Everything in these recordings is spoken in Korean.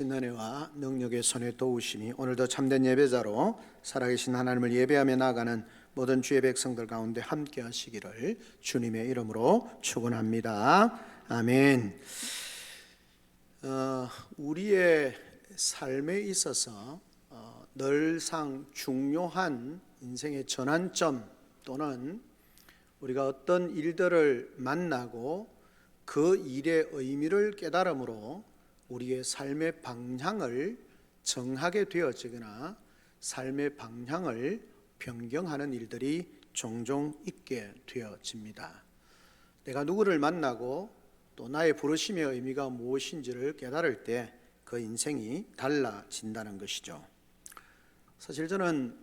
은혜와 능력의 손에 도우심이 오늘도 참된 예배자로 살아계신 하나님을 예배하며 나아가는 모든 주의 백성들 가운데 함께 하시기를 주님의 이름으로 축원합니다. 아멘. 우리의 삶에 있어서 늘상 중요한 인생의 전환점 또는 우리가 어떤 일들을 만나고 그 일의 의미를 깨달음으로 우리의 삶의 방향을 정하게 되어지거나 삶의 방향을 변경하는 일들이 종종 있게 되어집니다. 내가 누구를 만나고 또 나의 부르심의 의미가 무엇인지를 깨달을 때 그 인생이 달라진다는 것이죠. 사실 저는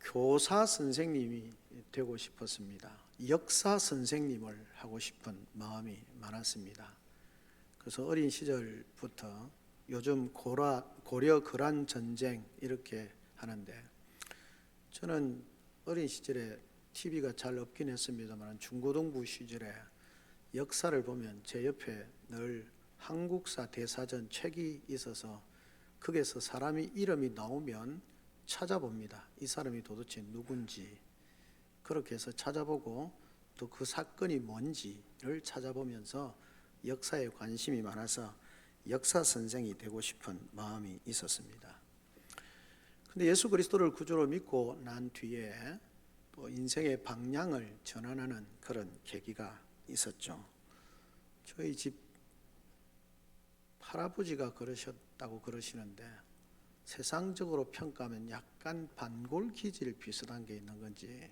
교사 선생님이 되고 싶었습니다. 역사 선생님을 하고 싶은 마음이 많았습니다. 그래서 어린 시절부터 요즘 고려 거란 전쟁 이렇게 하는데, 저는 어린 시절에 TV가 잘 없긴 했습니다만 중고등부 시절에 역사를 보면 제 옆에 늘 한국사 대사전 책이 있어서 거기에서 사람이 이름이 나오면 찾아봅니다. 이 사람이 도대체 누군지. 그렇게 해서 찾아보고 또 그 사건이 뭔지를 찾아보면서 역사에 관심이 많아서 역사 선생이 되고 싶은 마음이 있었습니다. 근데 예수 그리스도를 구주로 믿고 난 뒤에 또 인생의 방향을 전환하는 그런 계기가 있었죠. 저희 집 할아버지가 그러셨다고 그러시는데, 세상적으로 평가하면 약간 반골 기질 비슷한 게 있는 건지,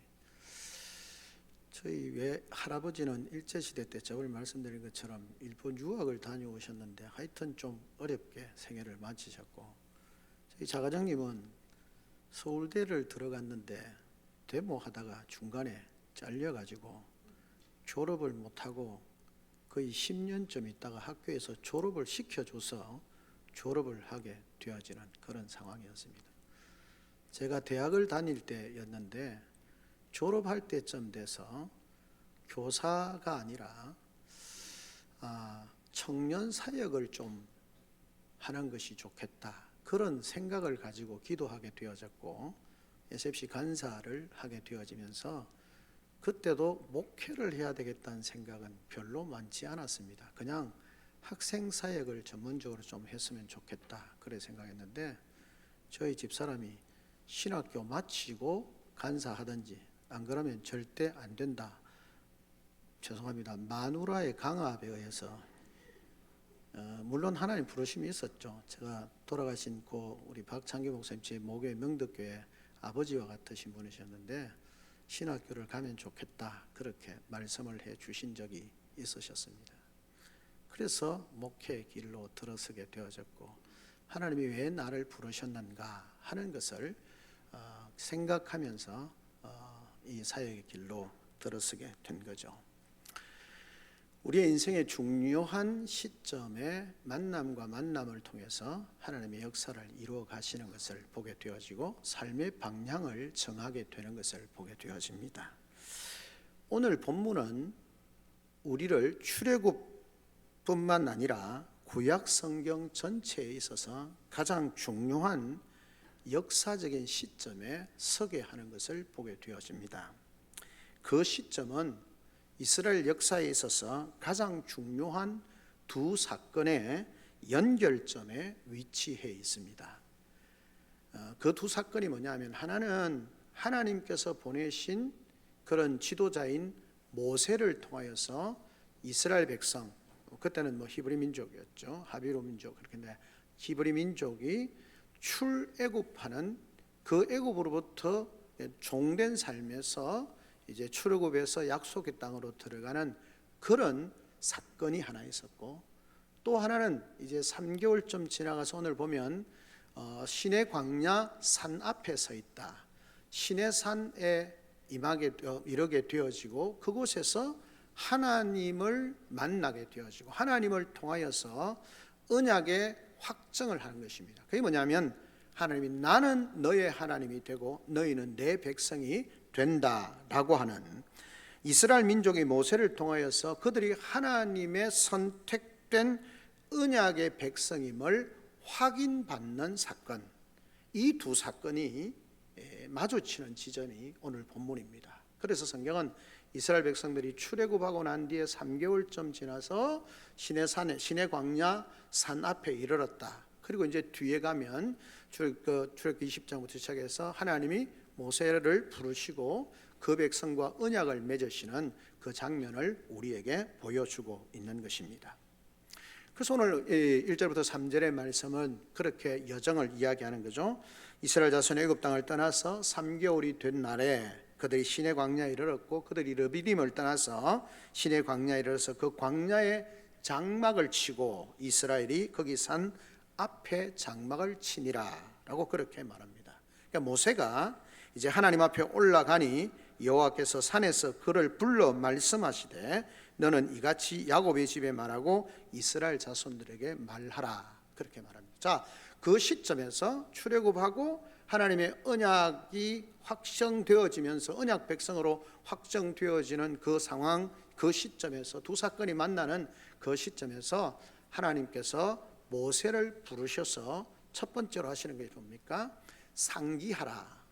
저희 할아버지는 일제시대 때 저번에 말씀드린 것처럼 일본 유학을 다녀오셨는데 하여튼 좀 어렵게 생애를 마치셨고, 저희 자가장님은 서울대를 들어갔는데 데모하다가 중간에 잘려가지고 졸업을 못하고 거의 10년쯤 있다가 학교에서 졸업을 시켜줘서 졸업을 하게 되어지는 그런 상황이었습니다. 제가 대학을 다닐 때였는데 졸업할 때쯤 돼서 교사가 아니라 청년 사역을 좀 하는 것이 좋겠다, 그런 생각을 가지고 기도하게 되어졌고 SFC 간사를 하게 되어지면서 그때도 목회를 해야 되겠다는 생각은 별로 많지 않았습니다. 그냥 학생 사역을 전문적으로 좀 했으면 좋겠다, 그래 생각했는데 저희 집사람이 신학교 마치고 간사하든지 안 그러면 절대 안 된다. 죄송합니다. 마누라의 강압에 의해서, 물론 하나님 부르심이 있었죠. 제가 돌아가신 우리 박창기 목사님 제 모교의 명덕교회 아버지와 같으신 분이셨는데 신학교를 가면 좋겠다, 그렇게 말씀을 해 주신 적이 있으셨습니다. 그래서 목회의 길로 들어서게 되어졌고, 하나님이 왜 나를 부르셨는가 하는 것을 생각하면서 이 사역의 길로 들어서게 된 거죠. 우리의 인생의 중요한 시점에 만남과 만남을 통해서 하나님의 역사를 이루어 가시는 것을 보게 되어지고 삶의 방향을 정하게 되는 것을 보게 되어집니다. 오늘 본문은 우리를 출애굽뿐만 아니라 구약 성경 전체에 있어서 가장 중요한 역사적인 시점에 서게 하는 것을 보게 되어집니다. 그 시점은 이스라엘 역사에 있어서 가장 중요한 두 사건의 연결점에 위치해 있습니다. 그 두 사건이 뭐냐면, 하나는 하나님께서 보내신 그런 지도자인 모세를 통하여서 이스라엘 백성, 그때는 히브리 민족이었죠. 하비로 민족, 그렇게 히브리 민족이 출애굽하는 그 애굽으로부터 종된 삶에서 이제 출애굽에서 약속의 땅으로 들어가는 그런 사건이 하나 있었고, 또 하나는 이제 3개월쯤 지나가서 오늘 보면 시내 광야 산 앞에 서 있다. 시내 산에 이르게 되어지고 그곳에서 하나님을 만나게 되어지고 하나님을 통하여서 언약의 확정을 하는 것입니다. 그게 뭐냐면, 하나님이 나는 너의 하나님이 되고 너희는 내 백성이 된다라고 하는, 이스라엘 민족이 모세를 통하여서 그들이 하나님의 선택된 언약의 백성임을 확인받는 사건, 이 두 사건이 마주치는 지점이 오늘 본문입니다. 그래서 성경은 이스라엘 백성들이 출애굽하고 난 뒤에 3개월쯤 지나서 시내 광야 산 앞에 이르렀다. 그리고 이제 뒤에 가면 출애굽 20장부터 시작해서 하나님이 모세를 부르시고 그 백성과 언약을 맺으시는 그 장면을 우리에게 보여주고 있는 것입니다. 그래서 오늘 1절부터 3절의 말씀은 그렇게 여정을 이야기하는 거죠. 이스라엘 자손이 애굽 땅을 떠나서 3개월이 된 날에 그들이 시내 광야에 이르렀고, 그들이 르비딤을 떠나서 시내 광야에 이르러서 그 광야에 장막을 치고 이스라엘이 거기 산 앞에 장막을 치니라 라고 그렇게 말합니다. 그러니까 모세가 이제 하나님 앞에 올라가니 여호와께서 산에서 그를 불러 말씀하시되 너는 이같이 야곱의 집에 말하고 이스라엘 자손들에게 말하라, 그렇게 말합니다. 자, 그 시점에서 출애굽하고 하나님의 언약이 확정되어지면서 언약 백성으로 확정되어지는 그 상황, 그 시점에서 두 사건이 만나는 그 시점에서 하나님께서 모세를 부르셔서 첫 번째로 하시는 게 뭡니까? 상기하라,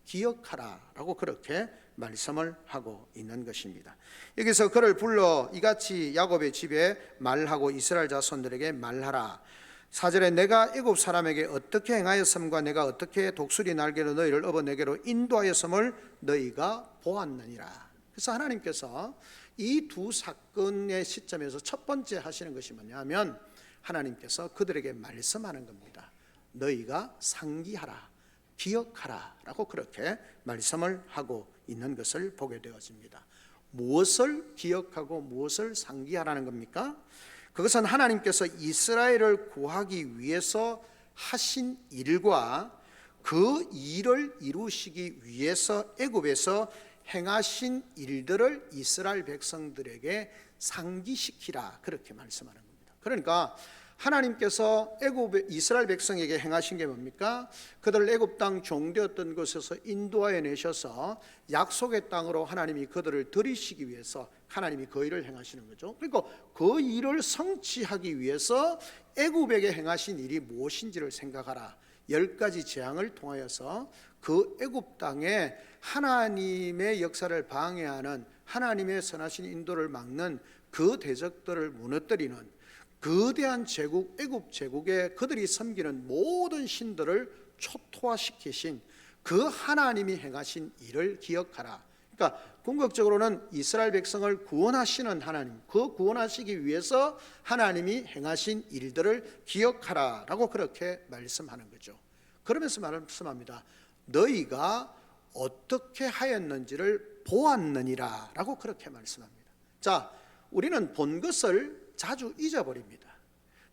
기억하라 라고 그렇게 말씀을 하고 있는 것입니다. 여기서 그를 불러 이같이 야곱의 집에 말하고 이스라엘 자손들에게 말하라. 4절에 내가 애굽 사람에게 어떻게 행하였음과 내가 어떻게 독수리 날개로 너희를 업어 내게로 인도하였음을 너희가 보았느니라. 그래서 하나님께서 이 두 사건의 시점에서 첫 번째 하시는 것이 뭐냐면 하나님께서 그들에게 말씀하는 겁니다. 너희가 상기하라, 기억하라 라고 그렇게 말씀을 하고 있는 것을 보게 되어집니다. 무엇을 기억하고 무엇을 상기하라는 겁니까? 그것은 하나님께서 이스라엘을 구하기 위해서 하신 일과 그 일을 이루시기 위해서 애굽에서 행하신 일들을 이스라엘 백성들에게 상기시키라, 그렇게 말씀하는 겁니다. 그러니까 하나님께서 애굽 이스라엘 백성에게 행하신 게 뭡니까? 그들을 애굽 땅 종되었던 곳에서 인도하여 내셔서 약속의 땅으로 하나님이 그들을 들이시기 위해서 하나님이 그 일을 행하시는 거죠. 그러니까 그 일을 성취하기 위해서 애굽에게 행하신 일이 무엇인지를 생각하라. 10가지 재앙을 통하여서 그 애굽 땅에 하나님의 역사를 방해하는, 하나님의 선하신 인도를 막는 그 대적들을 무너뜨리는 거대한 제국, 애굽 제국에 그들이 섬기는 모든 신들을 초토화시키신 그 하나님이 행하신 일을 기억하라. 그러니까 궁극적으로는 이스라엘 백성을 구원하시는 하나님, 그 구원하시기 위해서 하나님이 행하신 일들을 기억하라 라고 그렇게 말씀하는 거죠. 그러면서 말씀합니다. 너희가 어떻게 하였는지를 보았느니라 라고 그렇게 말씀합니다. 자, 우리는 본 것을 자주 잊어버립니다.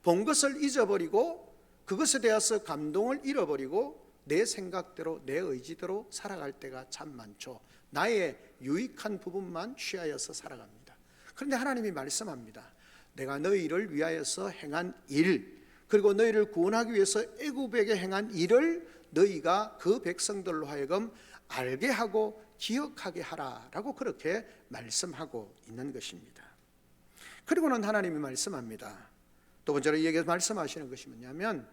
본 것을 잊어버리고 그것에 대해서 감동을 잃어버리고 내 생각대로 내 의지대로 살아갈 때가 참 많죠. 나의 유익한 부분만 취하여서 살아갑니다. 그런데 하나님이 말씀합니다. 내가 너희를 위하여서 행한 일, 그리고 너희를 구원하기 위해서 애굽에게 행한 일을 너희가 그 백성들로 하여금 알게 하고 기억하게 하라라고 그렇게 말씀하고 있는 것입니다. 그리고는 하나님이 말씀합니다. 두 번째로 이에게 말씀하시는 것이 뭐냐면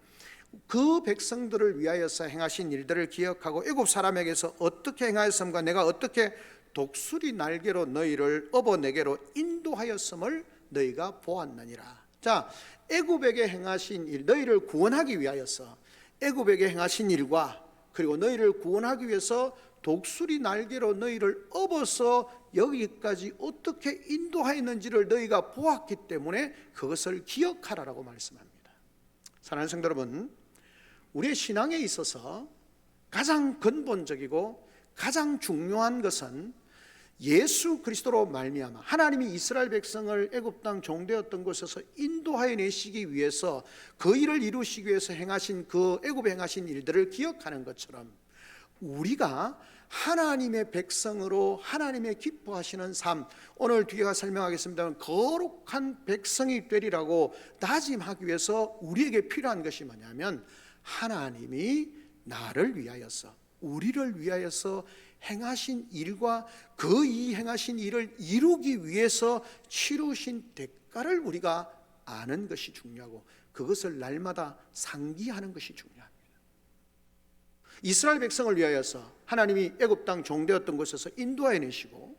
그 백성들을 위하여서 행하신 일들을 기억하고 애굽 사람에게서 어떻게 행하였음과 내가 어떻게 독수리 날개로 너희를 업어 내게로 인도하였음을 너희가 보았느니라. 자, 애굽에게 행하신 일, 너희를 구원하기 위하여서 애굽에게 행하신 일과 그리고 너희를 구원하기 위해서 독수리 날개로 너희를 업어서 여기까지 어떻게 인도하였는지를 너희가 보았기 때문에 그것을 기억하라라고 말씀합니다. 사랑하는 성도 여러분, 우리의 신앙에 있어서 가장 근본적이고 가장 중요한 것은 예수 그리스도로 말미암아 하나님이 이스라엘 백성을 애굽 땅 종되었던 곳에서 인도하여 내시기 위해서 그 일을 이루시기 위해서 행하신 그 애굽에 행하신 일들을 기억하는 것처럼 우리가 하나님의 백성으로 하나님의 기뻐하시는 삶, 오늘 뒤에 설명하겠습니다만 거룩한 백성이 되리라고 다짐하기 위해서 우리에게 필요한 것이 뭐냐면 하나님이 나를 위하여서 우리를 위하여서 행하신 일과 그 이 행하신 일을 이루기 위해서 치르신 대가를 우리가 아는 것이 중요하고 그것을 날마다 상기하는 것이 중요합니다. 이스라엘 백성을 위하여서 하나님이 애굽 땅 종되었던 곳에서 인도해내시고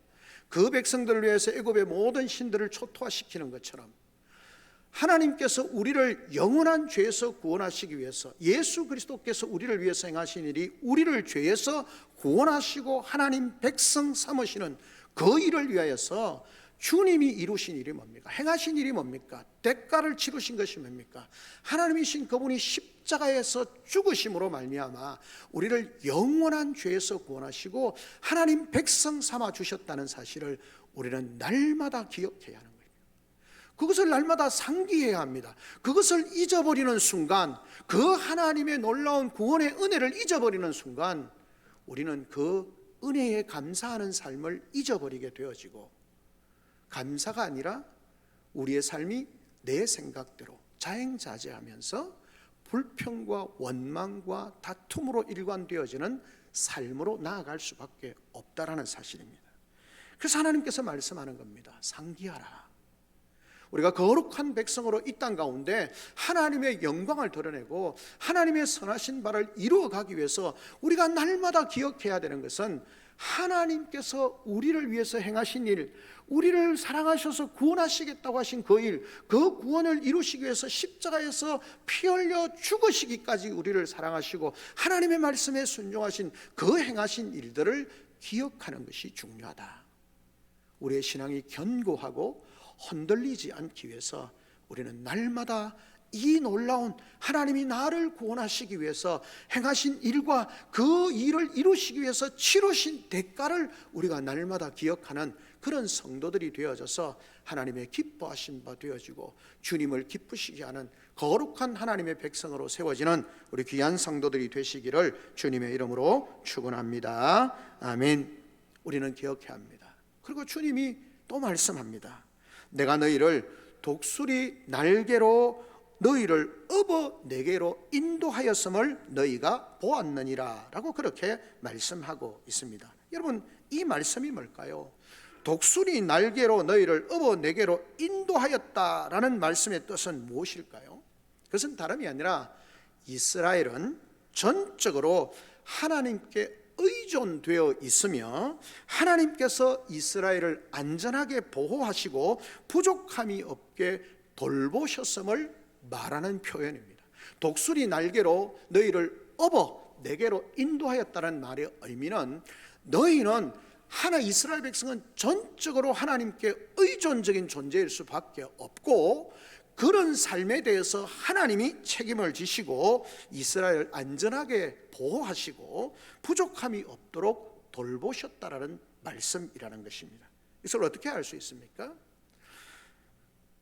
그 백성들을 위해서 애굽의 모든 신들을 초토화시키는 것처럼 하나님께서 우리를 영원한 죄에서 구원하시기 위해서 예수 그리스도께서 우리를 위해서 행하신 일이 우리를 죄에서 구원하시고 하나님 백성 삼으시는 그 일을 위하여서 주님이 이루신 일이 뭡니까? 행하신 일이 뭡니까? 대가를 치르신 것이 뭡니까? 하나님이신 그분이 십자가에서 죽으심으로 말미암아 우리를 영원한 죄에서 구원하시고 하나님 백성 삼아 주셨다는 사실을 우리는 날마다 기억해야 하는 거예요. 그것을 날마다 상기해야 합니다. 그것을 잊어버리는 순간, 그 하나님의 놀라운 구원의 은혜를 잊어버리는 순간 우리는 그 은혜에 감사하는 삶을 잊어버리게 되어지고, 감사가 아니라 우리의 삶이 내 생각대로 자행자재하면서 불평과 원망과 다툼으로 일관되어지는 삶으로 나아갈 수밖에 없다라는 사실입니다. 그래서 하나님께서 말씀하는 겁니다. 상기하라. 우리가 거룩한 백성으로 이 땅 가운데 하나님의 영광을 드러내고 하나님의 선하신 바를 이루어가기 위해서 우리가 날마다 기억해야 되는 것은 하나님께서 우리를 위해서 행하신 일, 우리를 사랑하셔서 구원하시겠다고 하신 그 일, 그 구원을 이루시기 위해서 십자가에서 피 흘려 죽으시기까지 우리를 사랑하시고 하나님의 말씀에 순종하신 그 행하신 일들을 기억하는 것이 중요하다. 우리의 신앙이 견고하고 흔들리지 않기 위해서 우리는 날마다 이 놀라운 하나님이 나를 구원하시기 위해서 행하신 일과 그 일을 이루시기 위해서 치르신 대가를 우리가 날마다 기억하는 그런 성도들이 되어져서 하나님의 기뻐하신 바 되어지고 주님을 기쁘시게 하는 거룩한 하나님의 백성으로 세워지는 우리 귀한 성도들이 되시기를 주님의 이름으로 축원합니다. 아멘. 우리는 기억해야 합니다. 그리고 주님이 또 말씀합니다. 내가 너희를 독수리 날개로 너희를 업어 내게로 인도하였음을 너희가 보았느니라 라고 그렇게 말씀하고 있습니다. 여러분, 이 말씀이 뭘까요? 독수리 날개로 너희를 업어 내게로 인도하였다라는 말씀의 뜻은 무엇일까요? 그것은 다름이 아니라 이스라엘은 전적으로 하나님께 의존되어 있으며 하나님께서 이스라엘을 안전하게 보호하시고 부족함이 없게 돌보셨음을 말하는 표현입니다. 독수리 날개로 너희를 업어 내게로 인도하였다는 말의 의미는 너희는 이스라엘 백성은 전적으로 하나님께 의존적인 존재일 수밖에 없고 그런 삶에 대해서 하나님이 책임을 지시고 이스라엘을 안전하게 보호하시고 부족함이 없도록 돌보셨다라는 말씀이라는 것입니다. 이것을 어떻게 알 수 있습니까?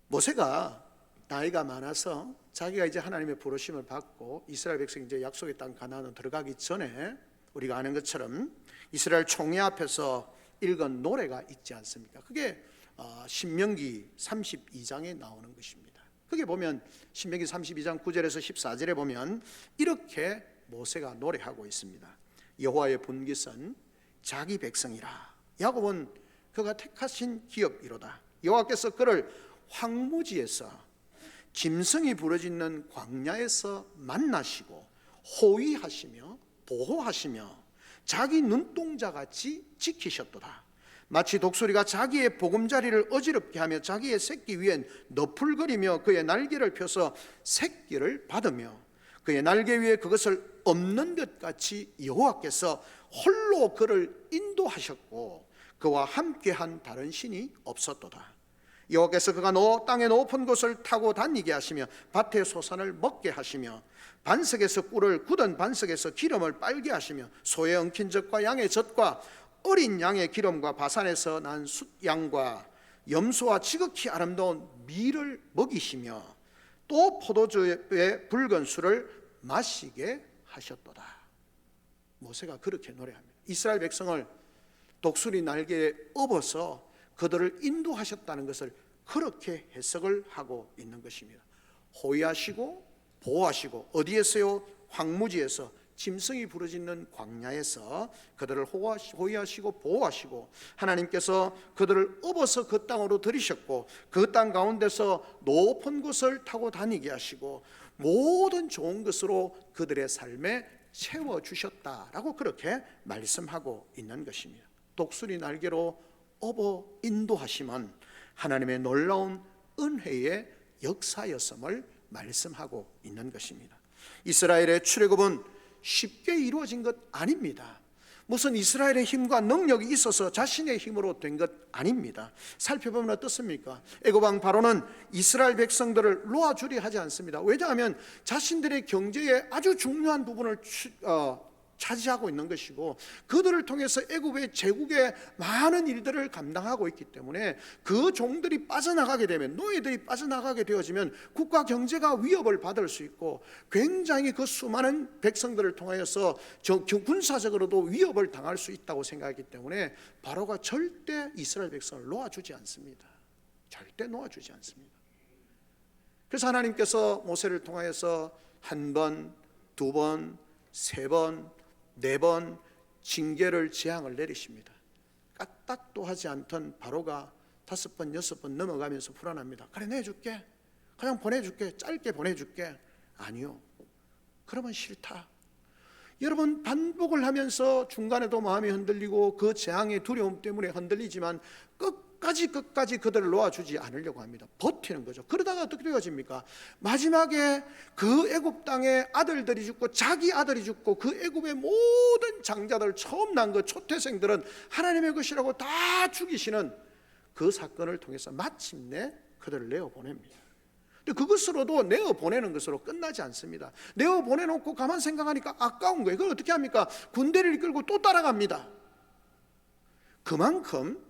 모세가 나이가 많아서 자기가 이제 하나님의 부르심을 받고 이스라엘 백성이 이제 약속의 땅 가나안으로 들어가기 전에 우리가 아는 것처럼 이스라엘 총회 앞에서 읽은 노래가 있지 않습니까? 그게 신명기 32장에 나오는 것입니다. 그게 보면 신명기 32장 9절에서 14절에 보면 이렇게 모세가 노래하고 있습니다. 여호와의 분깃은 자기 백성이라. 야곱은 그가 택하신 기업이로다. 여호와께서 그를 황무지에서 짐승이 부르짖는 광야에서 만나시고 호위하시며 보호하시며 자기 눈동자같이 지키셨도다. 마치 독수리가 자기의 보금자리를 어지럽게 하며 자기의 새끼 위엔 너풀거리며 그의 날개를 펴서 새끼를 받으며 그의 날개 위에 그것을 엎는 것 같이 여호와께서 홀로 그를 인도하셨고 그와 함께한 다른 신이 없었도다. 여호와께서 그가 땅의 높은 곳을 타고 다니게 하시며 밭의 소산을 먹게 하시며 반석에서 꿀을 굳은 반석에서 기름을 빨게 하시며 소의 엉킨 젖과 양의 젖과 어린 양의 기름과 바산에서 난 숫양과 염소와 지극히 아름다운 밀을 먹이시며 또 포도주의 붉은 술을 마시게 하셨도다. 모세가 그렇게 노래합니다. 이스라엘 백성을 독수리 날개에 업어서 그들을 인도하셨다는 것을 그렇게 해석을 하고 있는 것입니다. 호위하시고 보호하시고 어디에서요? 황무지에서 짐승이 부르짖는 광야에서 그들을 호위하시고 보호하시고 하나님께서 그들을 업어서 그 땅으로 들이셨고 그 땅 가운데서 높은 곳을 타고 다니게 하시고 모든 좋은 것으로 그들의 삶에 채워주셨다라고 그렇게 말씀하고 있는 것입니다. 독수리 날개로 업어 인도하심은 하나님의 놀라운 은혜의 역사였음을 말씀하고 있는 것입니다. 이스라엘의 출애굽은 쉽게 이루어진 것 아닙니다. 무슨 이스라엘의 힘과 능력이 있어서 자신의 힘으로 된 것 아닙니다. 살펴보면 어떻습니까? 애굽 왕 바로는 이스라엘 백성들을 놓아주려 하지 않습니다. 왜냐하면 자신들의 경제의 아주 중요한 부분을 차지하고 있는 것이고 그들을 통해서 애굽의 제국의 많은 일들을 감당하고 있기 때문에 그 종들이 빠져나가게 되면, 노예들이 빠져나가게 되어지면 국가 경제가 위협을 받을 수 있고 굉장히 그 수많은 백성들을 통하여서 군사적으로도 위협을 당할 수 있다고 생각했기 때문에 바로가 절대 이스라엘 백성을 놓아주지 않습니다. 절대 놓아주지 않습니다. 그래서 하나님께서 모세를 통하여서 한 번, 두 번, 세 번, 네 번 징계를 재앙을 내리십니다. 까딱도 하지 않던 바로가 5번, 6번 넘어가면서 불안합니다. 그래, 내줄게, 그냥 보내줄게, 짧게 보내줄게. 아니요, 그러면 싫다. 여러분, 반복을 하면서 중간에도 마음이 흔들리고 그 재앙의 두려움 때문에 흔들리지만 끝까지 그들을 놓아주지 않으려고 합니다. 버티는 거죠. 그러다가 어떻게 되어집니까? 마지막에 그 애굽 땅에 아들들이 죽고 자기 아들이 죽고 그 애굽의 모든 장자들, 처음 난 그 초태생들은 하나님의 것이라고 다 죽이시는 그 사건을 통해서 마침내 그들을 내어보냅니다. 근데 그것으로도 내어보내는 것으로 끝나지 않습니다. 내어보내놓고 가만 생각하니까 아까운 거예요. 그걸 어떻게 합니까? 군대를 이끌고 또 따라갑니다. 그만큼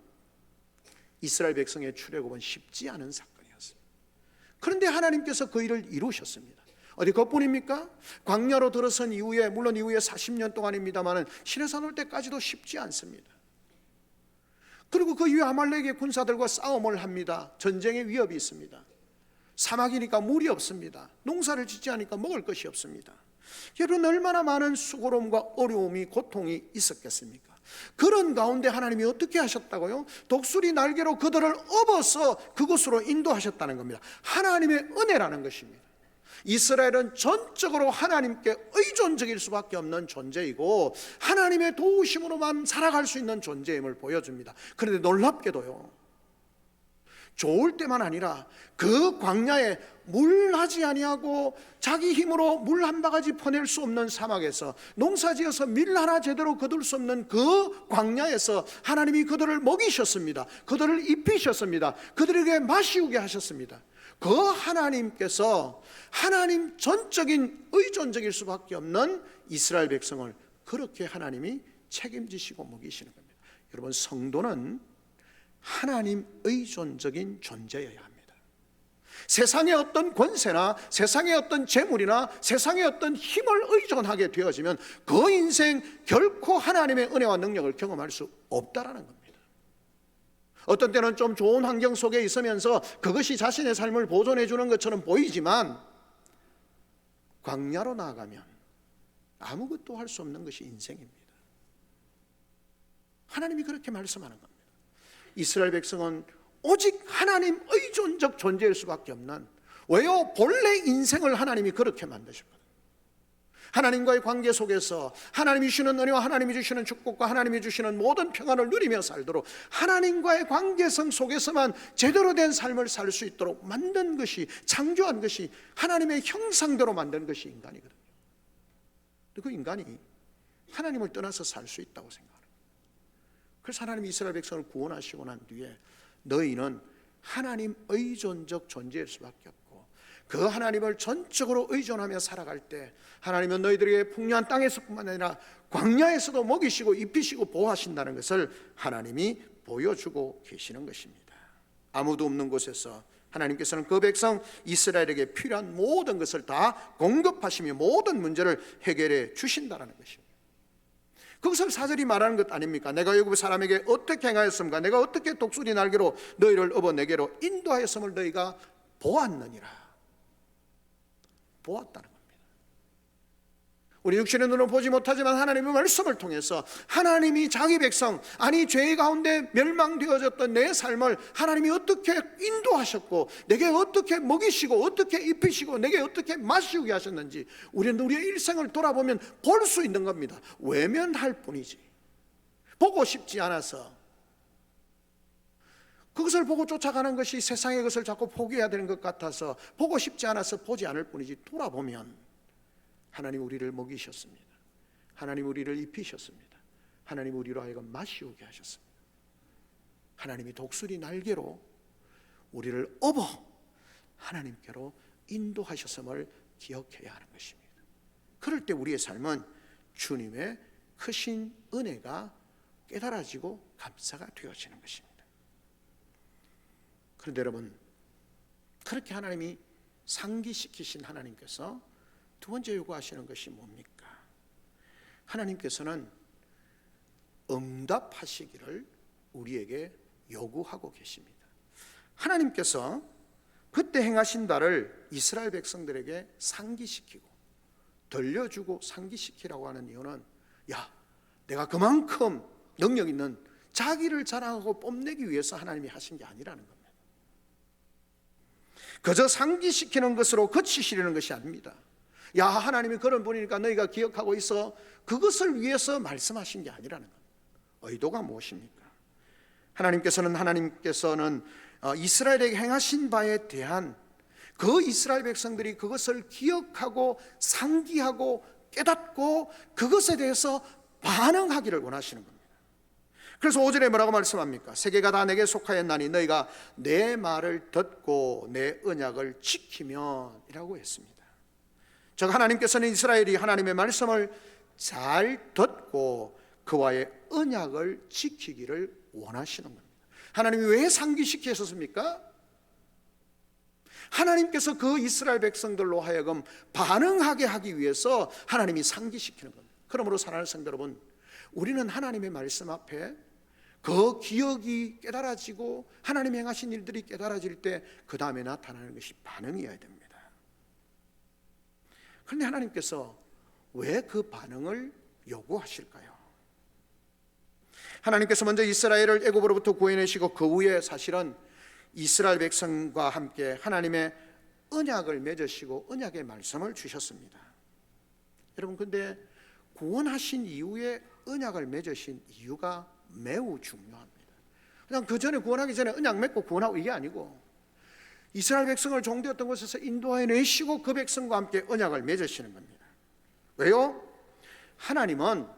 이스라엘 백성의 출애굽은 쉽지 않은 사건이었습니다. 그런데 하나님께서 그 일을 이루셨습니다. 어디 그것뿐입니까? 광야로 들어선 이후에, 물론 이후에 40년 동안입니다만 시내산 올 때까지도 쉽지 않습니다. 그리고 그 이후에 아말렉의 군사들과 싸움을 합니다. 전쟁의 위협이 있습니다. 사막이니까 물이 없습니다. 농사를 짓지 않으니까 먹을 것이 없습니다. 여러분, 얼마나 많은 수고로움과 어려움이, 고통이 있었겠습니까? 그런 가운데 하나님이 어떻게 하셨다고요? 독수리 날개로 그들을 업어서 그곳으로 인도하셨다는 겁니다. 하나님의 은혜라는 것입니다. 이스라엘은 전적으로 하나님께 의존적일 수밖에 없는 존재이고 하나님의 도우심으로만 살아갈 수 있는 존재임을 보여줍니다. 그런데 놀랍게도요, 좋을 때만 아니라 그 광야에 물하지 아니하고 자기 힘으로 물 한 바가지 퍼낼 수 없는 사막에서, 농사지어서 밀 하나 제대로 거둘 수 없는 그 광야에서 하나님이 그들을 먹이셨습니다. 그들을 입히셨습니다. 그들에게 마시우게 하셨습니다. 그 하나님께서 하나님 전적인 의존적일 수밖에 없는 이스라엘 백성을 그렇게 하나님이 책임지시고 먹이시는 겁니다. 여러분, 성도는 하나님 의존적인 존재여야 합니다. 세상의 어떤 권세나 세상의 어떤 재물이나 세상의 어떤 힘을 의존하게 되어지면 그 인생 결코 하나님의 은혜와 능력을 경험할 수 없다라는 겁니다. 어떤 때는 좀 좋은 환경 속에 있으면서 그것이 자신의 삶을 보존해 주는 것처럼 보이지만 광야로 나아가면 아무것도 할 수 없는 것이 인생입니다. 하나님이 그렇게 말씀하는 겁니다. 이스라엘 백성은 오직 하나님 의존적 존재일 수밖에 없는, 왜요? 본래 인생을 하나님이 그렇게 만드셨거든요. 하나님과의 관계 속에서 하나님이 주시는 은혜와 하나님이 주시는 축복과 하나님이 주시는 모든 평안을 누리며 살도록 하나님과의 관계성 속에서만 제대로 된 삶을 살 수 있도록 만든 것이, 창조한 것이, 하나님의 형상대로 만든 것이 인간이거든요. 그 인간이 하나님을 떠나서 살 수 있다고 생각합니다. 그래서 하나님이 이스라엘 백성을 구원하시고 난 뒤에 너희는 하나님 의존적 존재일 수밖에 없고 그 하나님을 전적으로 의존하며 살아갈 때 하나님은 너희들에게 풍요한 땅에서뿐만 아니라 광야에서도 먹이시고 입히시고 보호하신다는 것을 하나님이 보여주고 계시는 것입니다. 아무도 없는 곳에서 하나님께서는 그 백성 이스라엘에게 필요한 모든 것을 다 공급하시며 모든 문제를 해결해 주신다는 것입니다. 그것을 4절이 말하는 것 아닙니까? 내가 애굽 사람에게 어떻게 행하였습니까? 내가 어떻게 독수리 날개로 너희를 업어 내게로 인도하였음을 너희가 보았느니라. 보았다는 겁니다. 우리 육신의 눈으로 보지 못하지만 하나님의 말씀을 통해서 하나님이 자기 백성, 아니 죄 가운데 멸망되어졌던 내 삶을 하나님이 어떻게 인도하셨고, 내게 어떻게 먹이시고 어떻게 입히시고 내게 어떻게 마시게 하셨는지 우리는 우리의 일생을 돌아보면 볼 수 있는 겁니다. 외면할 뿐이지, 보고 싶지 않아서 그것을 보고 쫓아가는 것이 세상의 것을 자꾸 포기해야 되는 것 같아서 보고 싶지 않아서 보지 않을 뿐이지, 돌아보면 하나님 우리를 먹이셨습니다. 하나님 우리를 입히셨습니다. 하나님 우리로 하여금 마시우게 하셨습니다. 하나님이 독수리 날개로 우리를 업어 하나님께로 인도하셨음을 기억해야 하는 것입니다. 그럴 때 우리의 삶은 주님의 크신 은혜가 깨달아지고 감사가 되어지는 것입니다. 그런데 여러분, 그렇게 하나님이 상기시키신 하나님께서 두 번째 요구하시는 것이 뭡니까? 하나님께서는 응답하시기를 우리에게 요구하고 계십니다. 하나님께서 그때 행하신 바를 이스라엘 백성들에게 상기시키고 들려주고 상기시키라고 하는 이유는, 야, 내가 그만큼 능력 있는, 자기를 자랑하고 뽐내기 위해서 하나님이 하신 게 아니라는 겁니다. 그저 상기시키는 것으로 그치시려는 것이 아닙니다. 야, 하나님이 그런 분이니까 너희가 기억하고 있어, 그것을 위해서 말씀하신 게 아니라는 겁니다. 의도가 무엇입니까? 하나님께서는 이스라엘에게 행하신 바에 대한 그 이스라엘 백성들이 그것을 기억하고 상기하고 깨닫고 그것에 대해서 반응하기를 원하시는 겁니다. 그래서 5절에 뭐라고 말씀합니까? 세계가 다 내게 속하였나니 너희가 내 말을 듣고 내 언약을 지키면 이라고 했습니다. 즉 하나님께서는 이스라엘이 하나님의 말씀을 잘 듣고 그와의 언약을 지키기를 원하시는 겁니다. 하나님이 왜 상기시키셨습니까? 하나님께서 그 이스라엘 백성들로 하여금 반응하게 하기 위해서 하나님이 상기시키는 겁니다. 그러므로 사랑하는 성도 여러분, 우리는 하나님의 말씀 앞에 그 기억이 깨달아지고 하나님이 행하신 일들이 깨달아질 때 그 다음에 나타나는 것이 반응이어야 됩니다. 그런데 하나님께서 왜 그 반응을 요구하실까요? 하나님께서 먼저 이스라엘을 애굽으로부터 구해내시고 그 후에 사실은 이스라엘 백성과 함께 하나님의 언약을 맺으시고 언약의 말씀을 주셨습니다. 여러분, 근데 구원하신 이후에 언약을 맺으신 이유가 매우 중요합니다. 그냥 그 전에 구원하기 전에 언약 맺고 구원하고 이게 아니고, 이스라엘 백성을 종되었던 곳에서 인도해 내시고 그 백성과 함께 언약을 맺으시는 겁니다. 왜요? 하나님은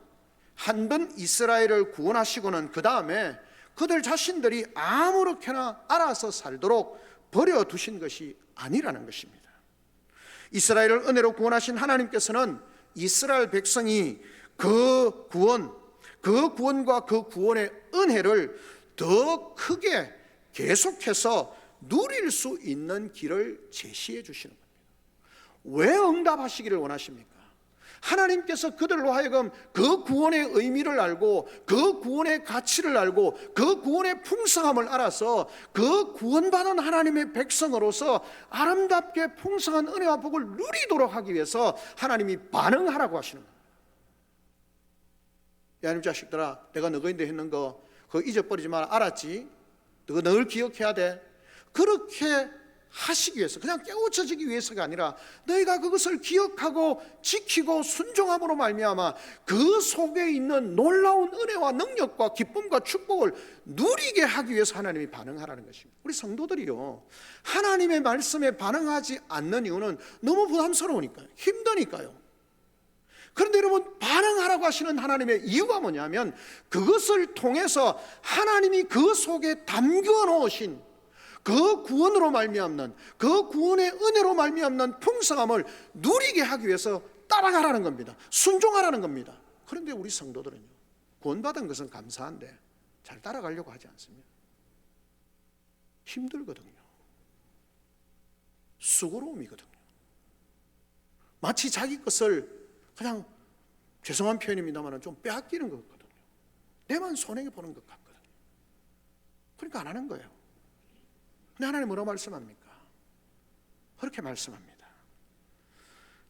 한 번 이스라엘을 구원하시고는 그 다음에 그들 자신들이 아무렇게나 알아서 살도록 버려두신 것이 아니라는 것입니다. 이스라엘을 은혜로 구원하신 하나님께서는 이스라엘 백성이 그 구원과 그 구원의 은혜를 더 크게 계속해서 누릴 수 있는 길을 제시해 주시는 겁니다. 왜 응답하시기를 원하십니까? 하나님께서 그들로 하여금 그 구원의 의미를 알고 그 구원의 가치를 알고 그 구원의 풍성함을 알아서 그 구원받은 하나님의 백성으로서 아름답게 풍성한 은혜와 복을 누리도록 하기 위해서 하나님이 반응하라고 하시는 거예요. 야, 이놈 자식들아, 내가 너희인데 했는 거 그거 잊어버리지 마라. 알았지? 너가 늘 기억해야 돼. 그렇게 하시기 위해서, 그냥 깨우쳐지기 위해서가 아니라 너희가 그것을 기억하고 지키고 순종함으로 말미암아 그 속에 있는 놀라운 은혜와 능력과 기쁨과 축복을 누리게 하기 위해서 하나님이 반응하라는 것입니다. 우리 성도들이요, 하나님의 말씀에 반응하지 않는 이유는 너무 부담스러우니까요, 힘드니까요. 그런데 여러분, 반응하라고 하시는 하나님의 이유가 뭐냐면 그것을 통해서 하나님이 그 속에 담겨 놓으신 그 구원으로 말미암는, 그 구원의 은혜로 말미암는 풍성함을 누리게 하기 위해서 따라가라는 겁니다. 순종하라는 겁니다. 그런데 우리 성도들은요, 구원받은 것은 감사한데 잘 따라가려고 하지 않습니다. 힘들거든요. 수고로움이거든요. 마치 자기 것을 그냥, 죄송한 표현입니다만 좀 빼앗기는 것 같거든요. 내만 손해보는 것 같거든요. 그러니까 안 하는 거예요. 근데 하나님 뭐라고 말씀합니까? 그렇게 말씀합니다.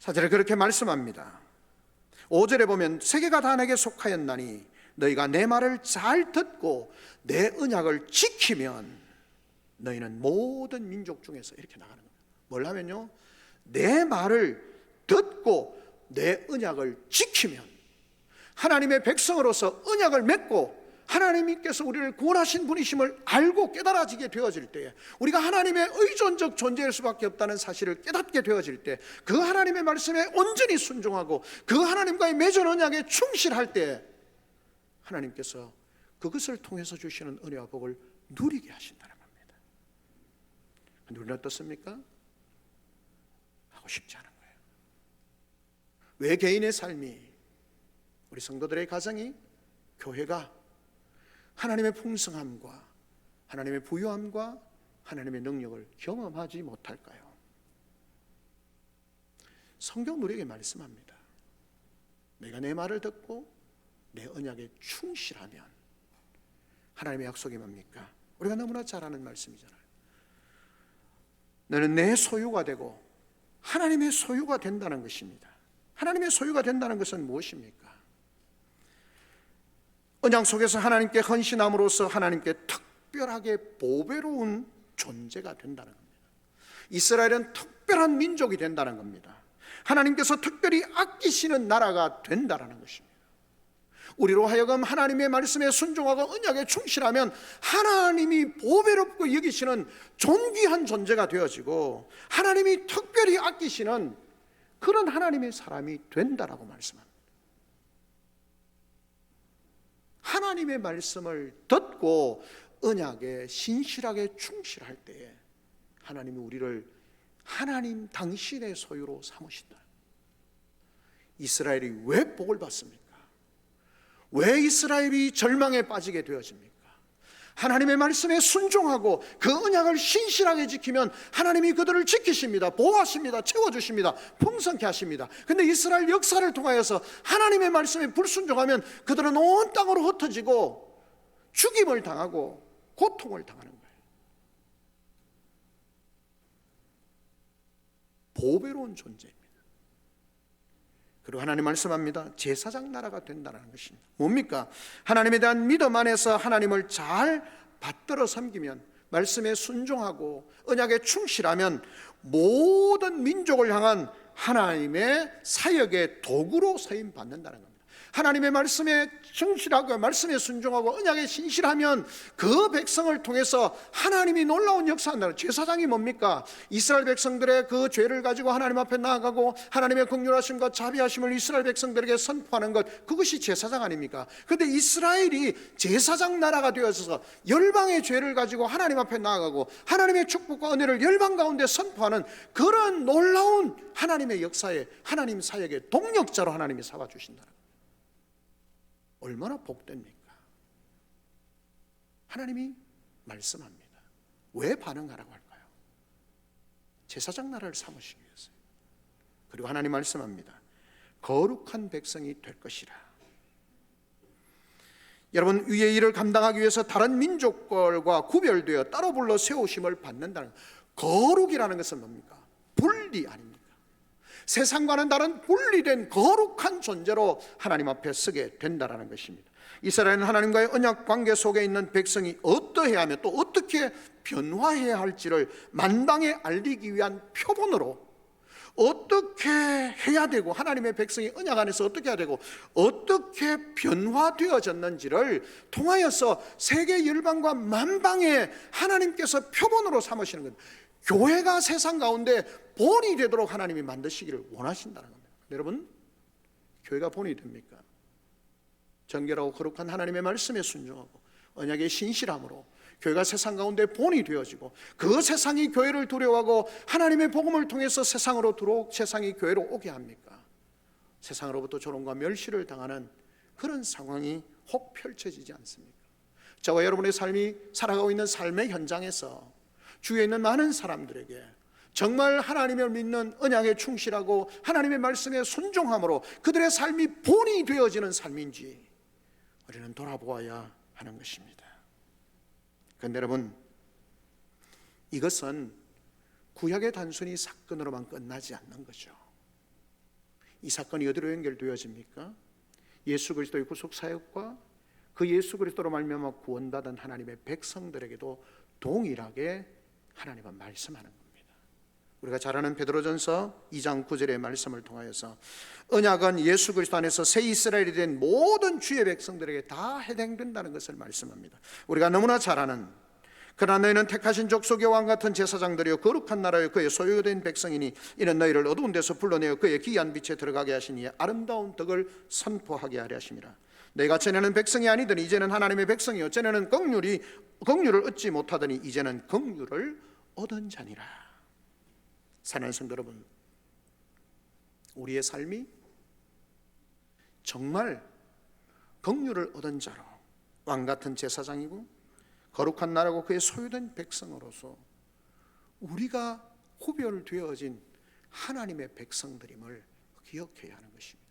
4절에 그렇게 말씀합니다. 5절에 보면 세계가 다 내게 속하였나니 너희가 내 말을 잘 듣고 내 언약을 지키면 너희는 모든 민족 중에서 이렇게 나가는 겁니다. 뭘 하면요? 내 말을 듣고 내 언약을 지키면, 하나님의 백성으로서 언약을 맺고 하나님께서 우리를 구원하신 분이심을 알고 깨달아지게 되어질 때에, 우리가 하나님의 의존적 존재일 수밖에 없다는 사실을 깨닫게 되어질 때, 그 하나님의 말씀에 온전히 순종하고 그 하나님과의 맺은 언약에 충실할 때 하나님께서 그것을 통해서 주시는 은혜와 복을 누리게 하신다는 겁니다. 근데 우리는 어떻습니까? 하고 싶지 않은 거예요. 왜 개인의 삶이, 우리 성도들의 가정이, 교회가 하나님의 풍성함과 하나님의 부유함과 하나님의 능력을 경험하지 못할까요? 성경 우리에게 말씀합니다. 내가 내 말을 듣고 내 언약에 충실하면, 하나님의 약속이 뭡니까? 우리가 너무나 잘 아는 말씀이잖아요. 너는 내 소유가 되고 하나님의 소유가 된다는 것입니다. 하나님의 소유가 된다는 것은 무엇입니까? 언약 속에서 하나님께 헌신함으로써 하나님께 특별하게 보배로운 존재가 된다는 겁니다. 이스라엘은 특별한 민족이 된다는 겁니다. 하나님께서 특별히 아끼시는 나라가 된다는 것입니다. 우리로 하여금 하나님의 말씀에 순종하고 언약에 충실하면 하나님이 보배롭고 여기시는 존귀한 존재가 되어지고 하나님이 특별히 아끼시는 그런 하나님의 사람이 된다라고 말씀합니다. 하나님의 말씀을 듣고 언약에 신실하게 충실할 때에 하나님이 우리를 하나님 당신의 소유로 삼으신다. 이스라엘이 왜 복을 받습니까? 왜 이스라엘이 절망에 빠지게 되어집니까? 하나님의 말씀에 순종하고 그 언약을 신실하게 지키면 하나님이 그들을 지키십니다. 보호하십니다. 채워주십니다. 풍성케 하십니다. 근데 이스라엘 역사를 통하여서 하나님의 말씀에 불순종하면 그들은 온 땅으로 흩어지고 죽임을 당하고 고통을 당하는 거예요. 보배로운 존재입니다. 그리고 하나님 말씀합니다. 제사장 나라가 된다는 것입니다. 뭡니까? 하나님에 대한 믿음 안에서 하나님을 잘 받들어 섬기면, 말씀에 순종하고 언약에 충실하면 모든 민족을 향한 하나님의 사역의 도구로 쓰임 받는다는 겁니다. 하나님의 말씀에 충실하고 말씀에 순종하고 언약에 신실하면 그 백성을 통해서 하나님이 놀라운 역사한다는. 제사장이 뭡니까? 이스라엘 백성들의 그 죄를 가지고 하나님 앞에 나아가고 하나님의 긍휼하심과 자비하심을 이스라엘 백성들에게 선포하는 것, 그것이 제사장 아닙니까? 그런데 이스라엘이 제사장 나라가 되어서 열방의 죄를 가지고 하나님 앞에 나아가고 하나님의 축복과 은혜를 열방 가운데 선포하는 그런 놀라운 하나님의 역사에, 하나님 사역의 동력자로 하나님이 삼아주신다는 거예요. 얼마나 복됩니까? 하나님이 말씀합니다. 왜 반응하라고 할까요? 제사장 나라를 삼으시기 위해서요. 그리고 하나님 말씀합니다. 거룩한 백성이 될 것이라. 여러분, 위의 일을 감당하기 위해서 다른 민족들과 구별되어 따로 불러 세우심을 받는다는, 거룩이라는 것은 뭡니까? 분리 아닙니까? 세상과는 다른 분리된 거룩한 존재로 하나님 앞에 서게 된다는 것입니다. 이스라엘은 하나님과의 언약 관계 속에 있는 백성이 어떠해야 하며 또 어떻게 변화해야 할지를 만방에 알리기 위한 표본으로, 어떻게 해야 되고 하나님의 백성이 언약 안에서 어떻게 해야 되고 어떻게 변화되어졌는지를 통하여서 세계 열방과 만방에 하나님께서 표본으로 삼으시는 겁니다. 교회가 세상 가운데 본이 되도록 하나님이 만드시기를 원하신다는 겁니다. 여러분, 교회가 본이 됩니까? 정결하고 거룩한 하나님의 말씀에 순종하고 언약의 신실함으로 교회가 세상 가운데 본이 되어지고 그 세상이 교회를 두려워하고 하나님의 복음을 통해서 세상으로 들어오고 세상이 교회로 오게 합니까? 세상으로부터 조롱과 멸시를 당하는 그런 상황이 혹 펼쳐지지 않습니까? 저와 여러분의 삶이 살아가고 있는 삶의 현장에서 주위에 있는 많은 사람들에게 정말 하나님을 믿는 언약에 충실하고 하나님의 말씀에 순종함으로 그들의 삶이 본이 되어지는 삶인지 우리는 돌아보아야 하는 것입니다. 그런데 여러분, 이것은 구약의 단순히 사건으로만 끝나지 않는 거죠. 이 사건이 어디로 연결되어집니까? 예수 그리스도의 구속 사역과 그 예수 그리스도로 말미암아 구원받은 하나님의 백성들에게도 동일하게 하나님은 말씀하는 겁니다. 우리가 잘 아는 베드로전서 2장 9절의 말씀을 통하여서 언약은 예수 그리스도 안에서 새 이스라엘이 된 모든 주의 백성들에게 다 해당된다는 것을 말씀합니다. 우리가 너무나 잘 아는, 그러나 너희는 택하신 족속의 왕 같은 제사장들이요 거룩한 나라요 그의 소유된 백성이니 이는 너희를 어두운 데서 불러내어 그의 귀한 빛에 들어가게 하시니 아름다운 덕을 선포하게 하려 하심이라. 너희가 전에는 백성이 아니더니 이제는 하나님의 백성이요 전에는 긍휼을 얻지 못하더니 이제는 긍휼을 얻은 자니라. 사랑하는 성도 여러분, 우리의 삶이 정말 긍휼을 얻은 자로 왕 같은 제사장이고 거룩한 나라고 그의 소유된 백성으로서 우리가 구별되어진 하나님의 백성들임을 기억해야 하는 것입니다.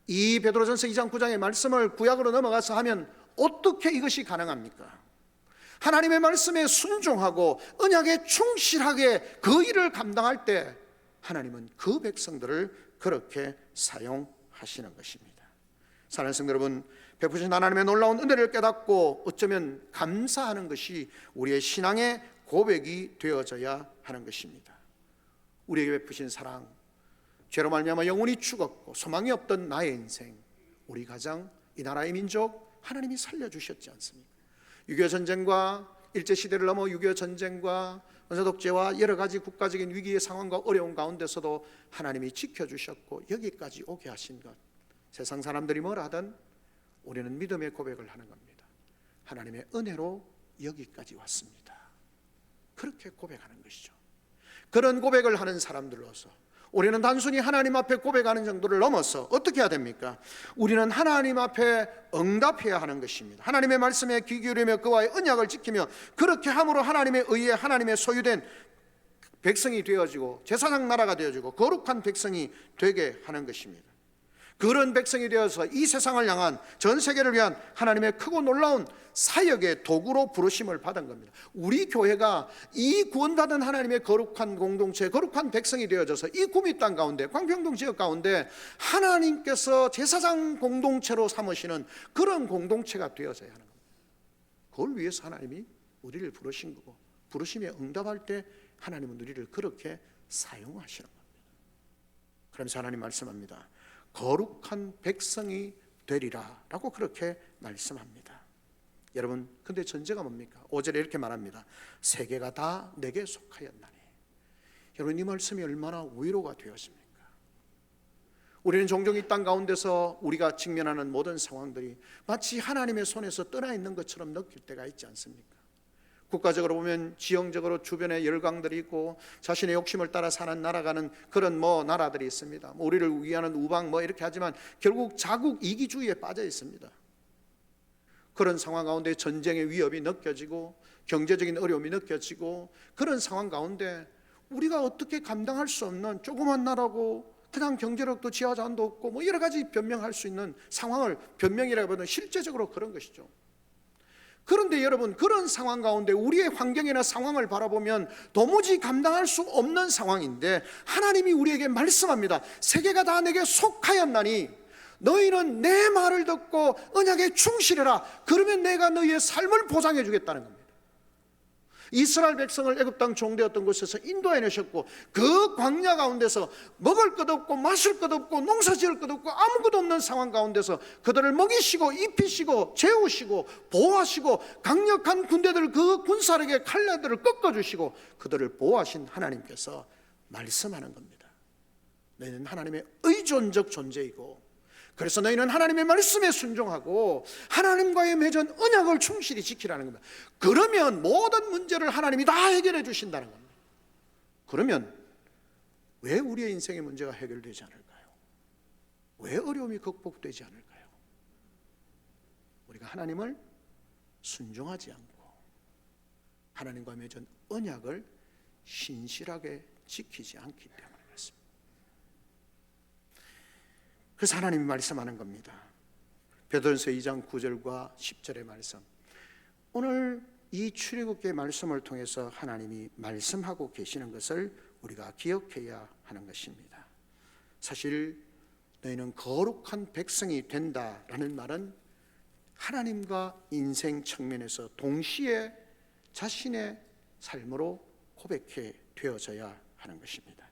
이 베드로전서 2장 9장의 말씀을 구약으로 넘어가서 하면 어떻게 이것이 가능합니까? 하나님의 말씀에 순종하고 언약에 충실하게 그 일을 감당할 때 하나님은 그 백성들을 그렇게 사용하시는 것입니다. 사랑하는 성도 여러분, 베푸신 하나님의 놀라운 은혜를 깨닫고 어쩌면 감사하는 것이 우리의 신앙의 고백이 되어져야 하는 것입니다. 우리에게 베푸신 사랑, 죄로 말미암아 영혼이 죽었고 소망이 없던 나의 인생, 우리 가정, 이 나라의 민족 하나님이 살려주셨지 않습니까? 6.25 전쟁과 일제시대를 넘어 6.25 전쟁과 원자독재와 여러 가지 국가적인 위기의 상황과 어려운 가운데서도 하나님이 지켜주셨고 여기까지 오게 하신 것, 세상 사람들이 뭐라 하든 우리는 믿음의 고백을 하는 겁니다. 하나님의 은혜로 여기까지 왔습니다. 그렇게 고백하는 것이죠. 그런 고백을 하는 사람들로서 우리는 단순히 하나님 앞에 고백하는 정도를 넘어서 어떻게 해야 됩니까? 우리는 하나님 앞에 응답해야 하는 것입니다. 하나님의 말씀에 귀 기울이며 그와의 언약을 지키며 그렇게 함으로 하나님에 의해 하나님의 소유된 백성이 되어지고 제사장 나라가 되어지고 거룩한 백성이 되게 하는 것입니다. 그런 백성이 되어서 이 세상을 향한, 전 세계를 위한 하나님의 크고 놀라운 사역의 도구로 부르심을 받은 겁니다. 우리 교회가 이 구원받은 하나님의 거룩한 공동체, 거룩한 백성이 되어져서 이 구미 땅 가운데, 광평동 지역 가운데 하나님께서 제사장 공동체로 삼으시는 그런 공동체가 되어져야 하는 겁니다. 그걸 위해서 하나님이 우리를 부르신 거고, 부르심에 응답할 때 하나님은 우리를 그렇게 사용하시는 겁니다. 그러면서 하나님 말씀합니다. 거룩한 백성이 되리라 라고 그렇게 말씀합니다. 여러분, 근데 전제가 뭡니까? 5절에 이렇게 말합니다. 세계가 다 내게 속하였나니. 여러분, 이 말씀이 얼마나 위로가 되었습니까? 우리는 종종 이 땅 가운데서 우리가 직면하는 모든 상황들이 마치 하나님의 손에서 떠나 있는 것처럼 느낄 때가 있지 않습니까? 국가적으로 보면 지형적으로 주변에 열강들이 있고 자신의 욕심을 따라 사는 나라가는 그런 나라들이 있습니다. 우리를 위하는 우방 이렇게 하지만 결국 자국 이기주의에 빠져 있습니다. 그런 상황 가운데 전쟁의 위협이 느껴지고 경제적인 어려움이 느껴지고 그런 상황 가운데 우리가 어떻게 감당할 수 없는 조그만 나라고 그냥 경제력도 지하자원도 없고 여러 가지 변명할 수 있는 상황을, 변명이라고 하면 실제적으로 그런 것이죠. 그런데 여러분, 그런 상황 가운데 우리의 환경이나 상황을 바라보면 도무지 감당할 수 없는 상황인데 하나님이 우리에게 말씀합니다. 세계가 다 내게 속하였나니 너희는 내 말을 듣고 언약에 충실해라. 그러면 내가 너희의 삶을 보장해 주겠다는 겁니다. 이스라엘 백성을 애굽 땅 종되었던 곳에서 인도해 내셨고 그 광야 가운데서 먹을 것 없고 마실 것 없고 농사 지을 것 없고 아무것도 없는 상황 가운데서 그들을 먹이시고 입히시고 재우시고 보호하시고 강력한 군대들, 그 군사력의 칼날들을 꺾어주시고 그들을 보호하신 하나님께서 말씀하는 겁니다. 너희는 하나님의 의존적 존재이고 그래서 너희는 하나님의 말씀에 순종하고 하나님과의 맺은 언약을 충실히 지키라는 겁니다. 그러면 모든 문제를 하나님이 다 해결해 주신다는 겁니다. 그러면 왜 우리의 인생의 문제가 해결되지 않을까요? 왜 어려움이 극복되지 않을까요? 우리가 하나님을 순종하지 않고 하나님과 맺은 언약을 신실하게 지키지 않기 때문에 그렇습니다. 그래서 하나님이 말씀하는 겁니다. 베드로전서 2장 9절과 10절의 말씀, 오늘 이 출애굽기의 말씀을 통해서 하나님이 말씀하고 계시는 것을 우리가 기억해야 하는 것입니다. 사실 너희는 거룩한 백성이 된다라는 말은 하나님과 인생 측면에서 동시에 자신의 삶으로 고백해 되어져야 하는 것입니다.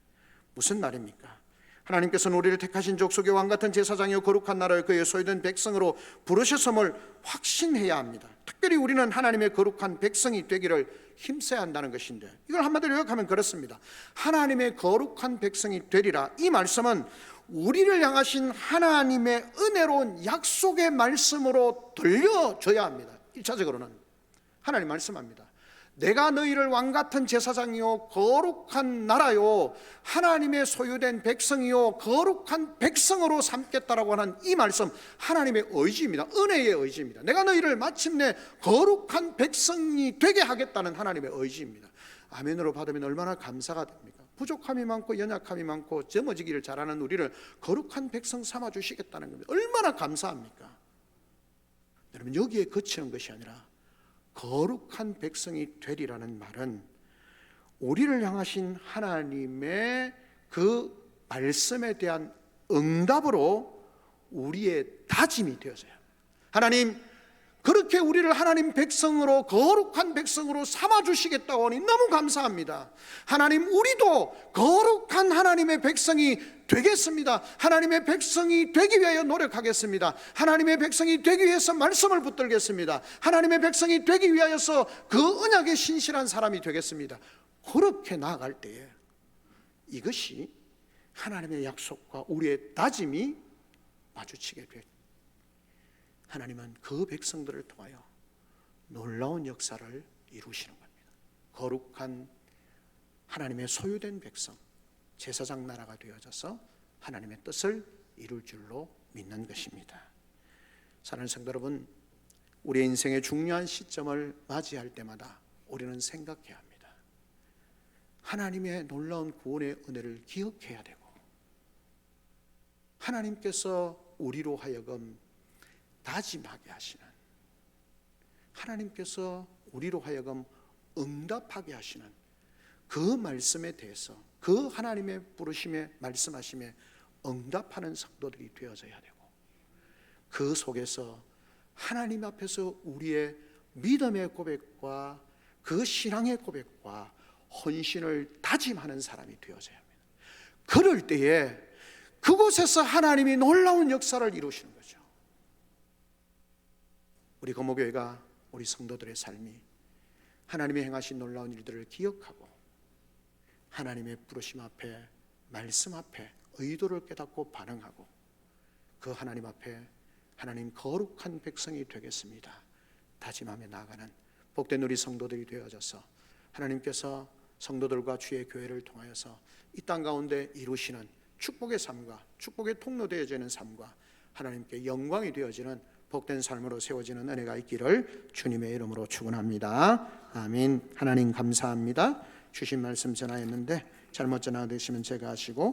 무슨 말입니까? 하나님께서는 우리를 택하신 족속의 왕같은 제사장이요 거룩한 나라의 그의 소유된 백성으로 부르셨음을 확신해야 합니다. 특별히 우리는 하나님의 거룩한 백성이 되기를 힘써야 한다는 것인데, 이걸 한마디로 요약하면 그렇습니다. 하나님의 거룩한 백성이 되리라, 이 말씀은 우리를 향하신 하나님의 은혜로운 약속의 말씀으로 들려줘야 합니다. 1차적으로는 하나님 말씀합니다. 내가 너희를 왕같은 제사장이요 거룩한 나라요 하나님의 소유된 백성이요 거룩한 백성으로 삼겠다라고 하는 이 말씀, 하나님의 의지입니다. 은혜의 의지입니다. 내가 너희를 마침내 거룩한 백성이 되게 하겠다는 하나님의 의지입니다. 아멘으로 받으면 얼마나 감사가 됩니까? 부족함이 많고 연약함이 많고 점어지기를 잘하는 우리를 거룩한 백성 삼아 주시겠다는 겁니다. 얼마나 감사합니까? 여러분, 여기에 그치는 것이 아니라 거룩한 백성이 되리라는 말은 우리를 향하신 하나님의 그 말씀에 대한 응답으로 우리의 다짐이 되어져요. 하나님, 그렇게 우리를 하나님 백성으로, 거룩한 백성으로 삼아주시겠다고 하니 너무 감사합니다. 하나님, 우리도 거룩한 하나님의 백성이 되겠습니다. 하나님의 백성이 되기 위하여 노력하겠습니다. 하나님의 백성이 되기 위해서 말씀을 붙들겠습니다. 하나님의 백성이 되기 위하여서 그 언약에 신실한 사람이 되겠습니다. 그렇게 나아갈 때에 이것이 하나님의 약속과 우리의 다짐이 마주치게 됩니다. 하나님은 그 백성들을 통하여 놀라운 역사를 이루시는 겁니다. 거룩한 하나님의 소유된 백성, 제사장 나라가 되어져서 하나님의 뜻을 이룰 줄로 믿는 것입니다. 사랑하는 성도 여러분, 우리의 인생의 중요한 시점을 맞이할 때마다 우리는 생각해야 합니다. 하나님의 놀라운 구원의 은혜를 기억해야 되고, 하나님께서 우리로 하여금 다짐하게 하시는, 하나님께서 우리로 하여금 응답하게 하시는 그 말씀에 대해서, 그 하나님의 부르심에 말씀하심에 응답하는 성도들이 되어져야 되고, 그 속에서 하나님 앞에서 우리의 믿음의 고백과 그 신앙의 고백과 헌신을 다짐하는 사람이 되어져야 합니다. 그럴 때에 그곳에서 하나님이 놀라운 역사를 이루시는 거죠. 우리 거모교회가, 우리 성도들의 삶이 하나님이 행하신 놀라운 일들을 기억하고 하나님의 부르심 앞에, 말씀 앞에 의도를 깨닫고 반응하고 그 하나님 앞에 하나님 거룩한 백성이 되겠습니다 다짐하며 나아가는 복된 우리 성도들이 되어져서 하나님께서 성도들과 주의 교회를 통하여서 이 땅 가운데 이루시는 축복의 삶과 축복의 통로 되어지는 삶과 하나님께 영광이 되어지는 복된 삶으로 세워지는 은혜가 있기를 주님의 이름으로 축원합니다. 아멘. 하나님 감사합니다. 주신 말씀 전하였는데 잘못 전하되시면 제가 하시고